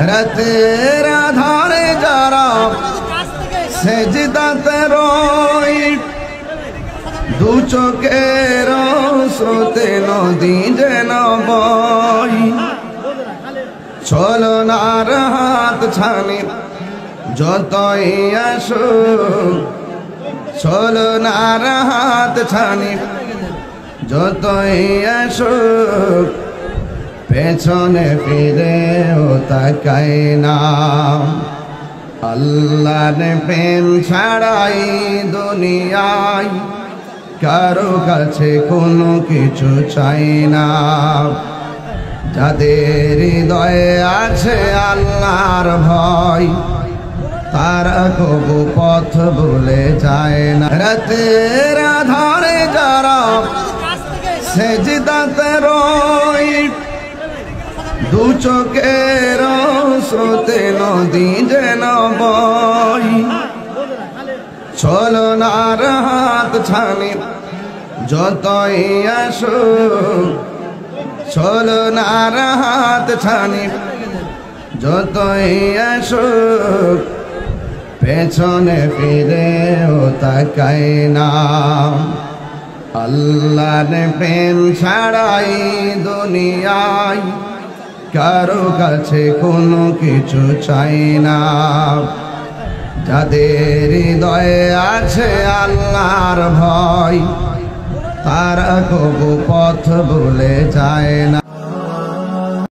রাতের আধারে যারা সেজদাতে রয়, দু চোখের স্রোতে নদী যেন বয়। ছলনার হাত ছানি যতই আসুক, ছলনার হাত ছানি যতই আসুক, পেছনে ফিরেও তাকাই না। আল্লাহর প্রেম ছাড়াই দুনিয়ায় কারো কাছে কোনো কিছু চাই না। যাদের হৃদয়ে আছে আল্লাহর ভয়, তারা কবু পথ ভুলে যায় না। রাতের আধারে যারা সেজদাতে রয়, দু চোখের স্রোতে নদী যেন বয়। ছলনার হাত ছানি যতই আসুক, ছলনার হাত ছানি যতই আসুক, পেছনে ফিরেও তাকাই না। আল্লাহর প্রেম ছাড়াই দুনিয়ায় কারো কাছে কোনো কিছু চাই না। যাদের হৃদয়ে আছে আল্লাহর ভয়, তারা কবু পথ ভুলে যায় না।